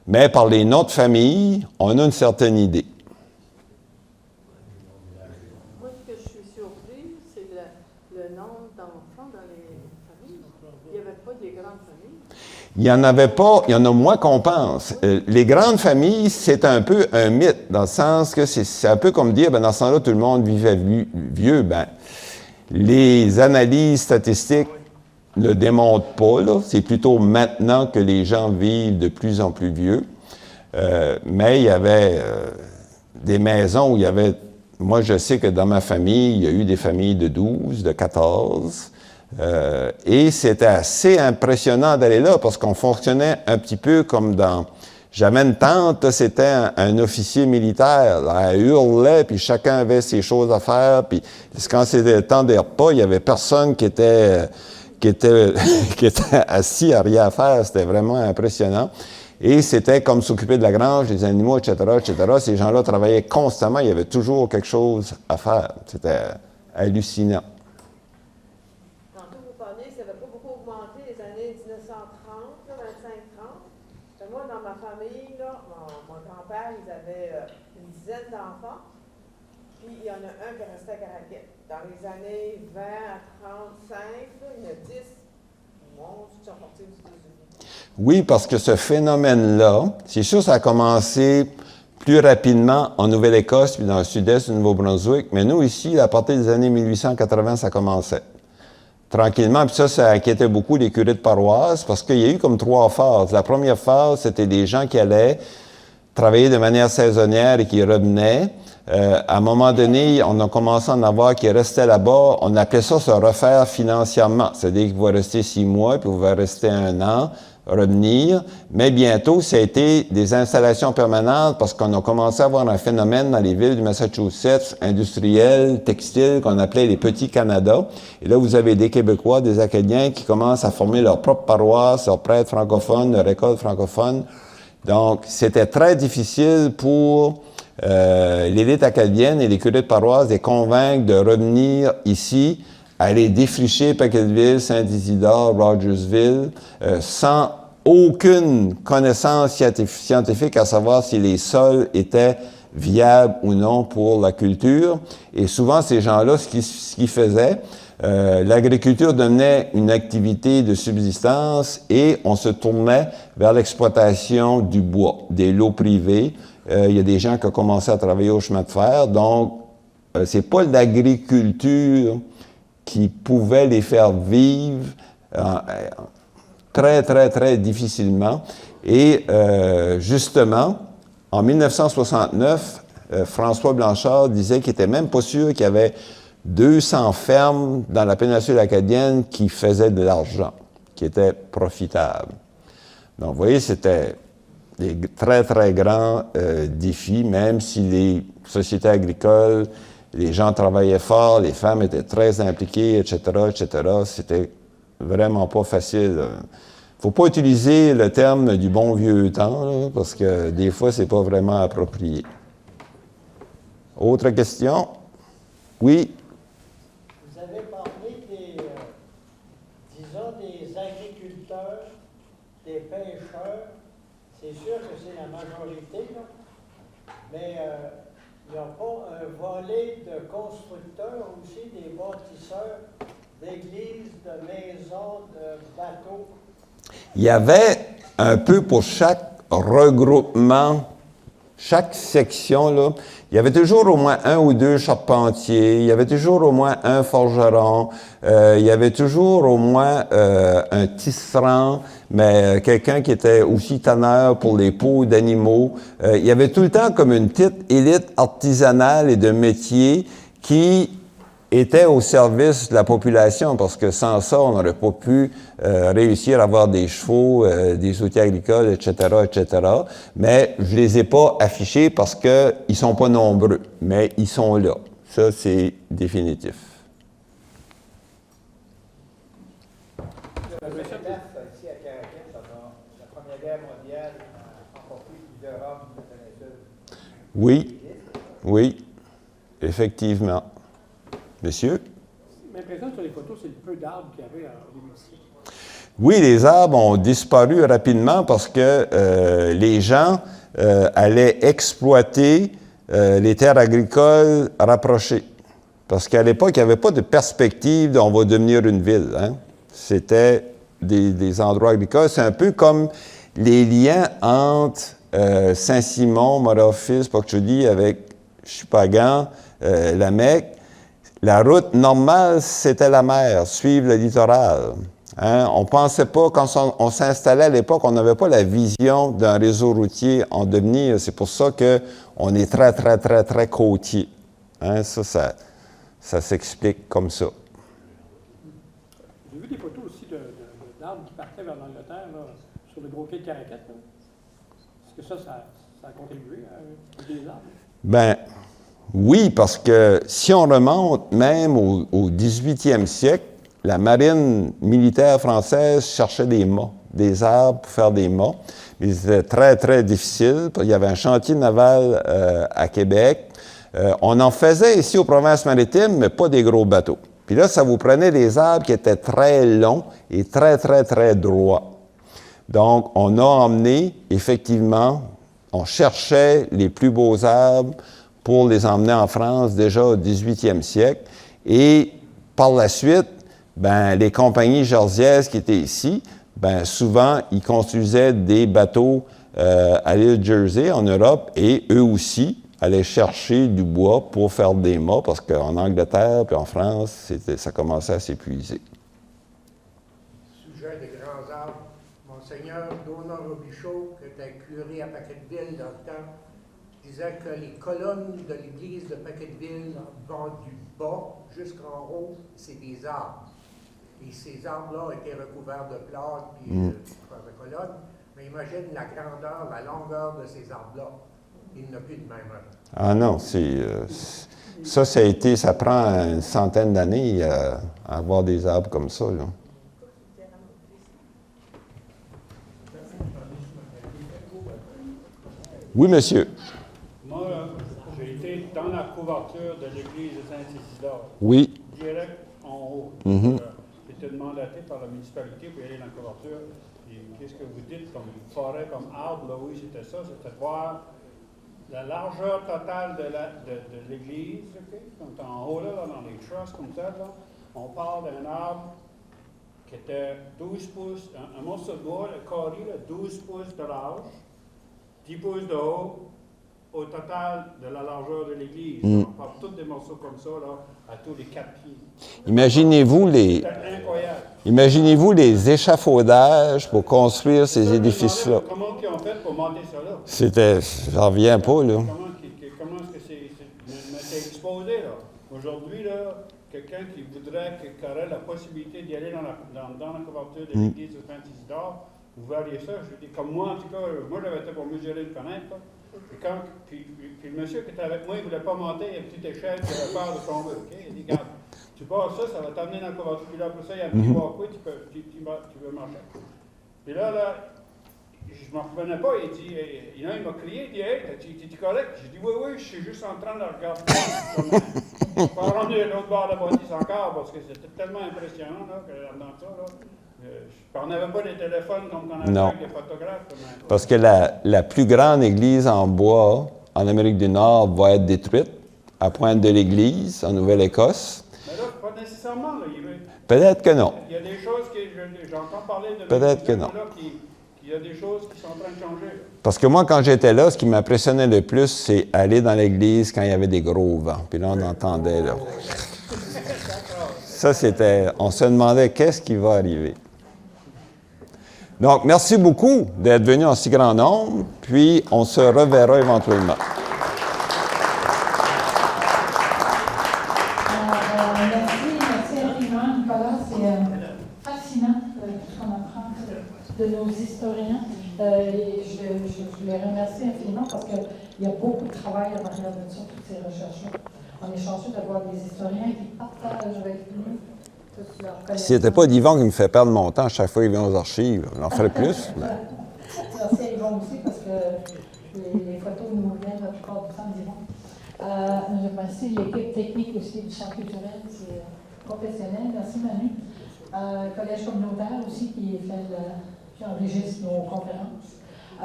Speaker 2: Mais par les noms de famille, on a une certaine idée.
Speaker 5: Moi, ce que je suis surpris, c'est le nombre d'enfants dans les familles. Il n'y avait pas des grandes familles.
Speaker 2: Il n'y en avait pas, il y en a moins qu'on pense. Les grandes familles, c'est un peu un mythe, dans le sens que c'est un peu comme dire, dans ce temps-là, tout le monde vivait vieux. Les analyses statistiques ne le démontrent pas, là. C'est plutôt maintenant que les gens vivent de plus en plus vieux. Mais il y avait des maisons où il y avait... Moi, je sais que dans ma famille, il y a eu des familles de 12, de 14. Et c'était assez impressionnant d'aller là parce qu'on fonctionnait un petit peu comme dans... J'avais une tante, c'était un officier militaire. Là, elle hurlait, puis chacun avait ses choses à faire. Puis quand c'était le temps des repas, il y avait personne qui était assis à rien à faire. C'était vraiment impressionnant. Et c'était comme s'occuper de la grange, des animaux, etc., etc. Ces gens-là travaillaient constamment. Il y avait toujours quelque chose à faire. C'était hallucinant.
Speaker 5: Tantôt, vous parliez que ça n'avait pas beaucoup augmenté les années 1930, 25-30. Moi, dans ma famille, là, mon grand-père, ils avaient une dizaine d'enfants. Puis, il y en a un qui est resté à Caraquette. Dans les années 20 à 35, là, il y en a 10 ou 11 qui sont partis aux États-Unis.
Speaker 2: Oui, parce que ce phénomène-là, c'est sûr, ça a commencé plus rapidement en Nouvelle-Écosse puis dans le sud-est du Nouveau-Brunswick. Mais nous, ici, à partir des années 1880, ça commençait. Tranquillement, puis ça inquiétait beaucoup les curés de paroisse parce qu'il y a eu comme 3 phases. La première phase, c'était des gens qui allaient travailler de manière saisonnière et qui revenaient. À un moment donné, on a commencé à en avoir qui restaient là-bas. On appelait ça se refaire financièrement. C'est-à-dire qu'ils vont rester 6 mois, puis ils vont rester 1 an, revenir. Mais bientôt, ça a été des installations permanentes parce qu'on a commencé à avoir un phénomène dans les villes du Massachusetts, industriel, textile, qu'on appelait les petits Canada. Et là, vous avez des Québécois, des Acadiens qui commencent à former leur propre paroisse, leurs prêtres francophones, leur école francophone. Donc, c'était très difficile pour l'élite acadienne et les curés de paroisse de les convaincre de revenir ici, aller défricher Packetteville, Saint-Isidore, Rogersville, sans aucune connaissance scientifique à savoir si les sols étaient viables ou non pour la culture. Et souvent, ces gens-là, ce qu'ils faisaient, l'agriculture devenait une activité de subsistance et on se tournait vers l'exploitation du bois, des lots privés. Il y a des gens qui ont commencé à travailler au chemin de fer, donc c'est pas l'agriculture qui pouvait les faire vivre très, très, très difficilement. Et justement, en 1969, François Blanchard disait qu'il n'était même pas sûr qu'il y avait 200 fermes dans la péninsule acadienne qui faisaient de l'argent, qui étaient profitables. Donc, vous voyez, c'était des très, très grands défis, même si les sociétés agricoles, les gens travaillaient fort, les femmes étaient très impliquées, etc., etc. C'était vraiment pas facile. Faut pas utiliser le terme du bon vieux temps, là, parce que des fois, c'est pas vraiment approprié. Autre question? Oui?
Speaker 6: Vous avez parlé des, disons, des agriculteurs, des pêcheurs. C'est sûr que c'est la majorité, là. Mais il n'y a pas un volet de constructeurs aussi, des bâtisseurs, d'églises, de maisons, de bateaux.
Speaker 2: Il y avait un peu pour chaque regroupement, chaque section, là, il y avait toujours au moins 1 ou 2 charpentiers, il y avait toujours au moins un forgeron, il y avait toujours au moins un tisserand, mais quelqu'un qui était aussi tanneur pour les peaux d'animaux. Il y avait tout le temps comme une petite élite artisanale et de métiers qui était au service de la population, parce que sans ça, on n'aurait pas pu réussir à avoir des chevaux, des outils agricoles, etc., etc. Mais je les ai pas affichés parce qu'ils sont pas nombreux, mais ils sont là. Ça, c'est définitif.
Speaker 3: Le chef ici à Caraquette, pendant la Première Guerre mondiale, a emporté plusieurs hommes de la péninsule.
Speaker 2: Oui, oui, effectivement. Monsieur?
Speaker 7: Mais présent sur les photos, c'est le peu d'arbres qu'il y avait au début du siècle.
Speaker 2: Oui, les arbres ont disparu rapidement parce que les gens allaient exploiter les terres agricoles rapprochées. Parce qu'à l'époque, il n'y avait pas de perspective d'on va devenir une ville. Hein? C'était des endroits agricoles. C'est un peu comme les liens entre Saint-Simon, Montréal-Fils, Pocchudi avec Chupagan, la Mecque. La route normale, c'était la mer, suivre le littoral. Hein? On ne pensait pas, quand on s'installait à l'époque, on n'avait pas la vision d'un réseau routier en devenir. C'est pour ça qu'on est très, très, très, très côtier. Hein? Ça s'explique comme ça.
Speaker 7: J'ai vu des photos aussi d'arbres qui partaient vers l'Angleterre, là, sur le gros quai de Caraquette. Est-ce que ça a contribué à des arbres?
Speaker 2: Ben, oui, parce que si on remonte même au 18e siècle, la marine militaire française cherchait des mâts, des arbres pour faire des mâts. Mais c'était très, très difficile. Il y avait un chantier naval à Québec. On en faisait ici aux Provinces-Maritimes, mais pas des gros bateaux. Puis là, ça vous prenait des arbres qui étaient très longs et très, très, très droits. Donc, on a emmené, effectivement, on cherchait les plus beaux arbres pour les emmener en France déjà au 18e siècle. Et par la suite, ben, les compagnies georgiaises qui étaient ici, ben, souvent, ils construisaient des bateaux à l'île Jersey, en Europe, et eux aussi allaient chercher du bois pour faire des mâts, parce qu'en Angleterre puis en France, ça commençait à s'épuiser.
Speaker 3: Sujet des grands arbres, Monseigneur Donat Robichaud, qui était curé à Paquetteville dans le temps, disait que les colonnes de l'église de Paquetteville vont du bas jusqu'en haut, c'est des arbres. Et ces arbres-là étaient recouverts de plaques puis de colonnes. Mais imagine la grandeur, la longueur de ces arbres-là. Il n'y en a plus de même.
Speaker 2: Ah non, ça prend une centaine d'années à avoir des arbres comme ça, là. Oui, monsieur.
Speaker 7: Moi, j'ai été dans la couverture de l'église de Saint-Isidore.
Speaker 2: Oui.
Speaker 7: Direct en haut.
Speaker 2: Mm-hmm.
Speaker 7: J'ai été mandaté par la municipalité pour y aller dans la couverture. Et qu'est-ce que vous dites comme forêt, comme arbre? Là, oui, c'était ça. C'était de voir la largeur totale de l'église. Okay? Donc, en haut, là, dans les trusses comme ça, là, on parle d'un arbre qui était 12 pouces, un morceau de bois, le carré, 12 pouces de large, 10 pouces de haut, au total de la largeur de l'église. On parle tous des morceaux comme ça, là, à tous les 4 pieds.
Speaker 2: Imaginez-vous les échafaudages pour construire ces édifices-là.
Speaker 7: Comment ils ont fait pour monter ça là?
Speaker 2: J'en reviens pas, là.
Speaker 7: Comment est-ce que c'est exposé, là? Aujourd'hui, là, quelqu'un qui voudrait, qui aurait la possibilité d'y aller dans la couverture de l'église de Saint-Isidore, vous verriez ça. Je dis, comme moi, en tout cas, moi, j'avais été pour mesurer une fenêtre, là. Puis le monsieur qui était avec moi, il ne voulait pas monter, il y a une petite échelle, il avait peur de tomber. Okay? Il dit, regarde, tu passes ça va t'amener dans le couverture. Puis là, après ça, il y a un petit walkway, tu peux marcher. Puis là, je ne m'en revenais pas. Il dit, il m'a crié, il dit, hey, t'es correct? J'ai dit, oui, je suis juste en train de regarder. Je peux rendre l'autre bord de la bâtisse encore, parce que c'était tellement impressionnant, là, que dans ça, là. On n'avait pas les téléphones comme on avait avec des photographes.
Speaker 2: Parce que la plus grande église en bois en Amérique du Nord va être détruite à Pointe-de-l'Église, en Nouvelle-Écosse.
Speaker 7: Mais là, pas nécessairement. Là,
Speaker 2: peut-être que non.
Speaker 7: Il y a des choses que j'entends parler de
Speaker 2: peut-être que non.
Speaker 7: Il y a des choses qui sont en train de changer. Là.
Speaker 2: Parce que moi, quand j'étais là, ce qui m'impressionnait le plus, c'est aller dans l'église quand il y avait des gros vents. Puis là, on entendait, là. Ça, c'était... On se demandait qu'est-ce qui va arriver. Donc, merci beaucoup d'être venu en si grand nombre, puis on se reverra éventuellement.
Speaker 1: Merci infiniment, Nicolas. C'est fascinant ce qu'on apprend de nos historiens. Et je les remercie infiniment parce qu'il y a beaucoup de travail en arrière de ça, toutes ces recherches-là. On est chanceux d'avoir des historiens qui partagent avec nous.
Speaker 2: Si c'était pas d'Yvon qui me fait perdre mon temps à chaque fois qu'il vient aux archives, on en ferait plus. Mais...
Speaker 1: Merci à Yvon aussi parce que les photos nous viennent la plupart du temps d'Yvon. Je remercie l'équipe technique aussi du Centre culturel, c'est professionnel. Merci Manu. Collège communautaire aussi qui enregistre nos conférences.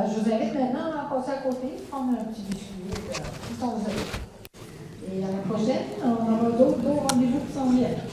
Speaker 1: Je vous invite maintenant à passer à côté, prendre un petit biscuit, tout ça vous avez. Et à la prochaine, on aura d'autres rendez-vous qui s'en viennent.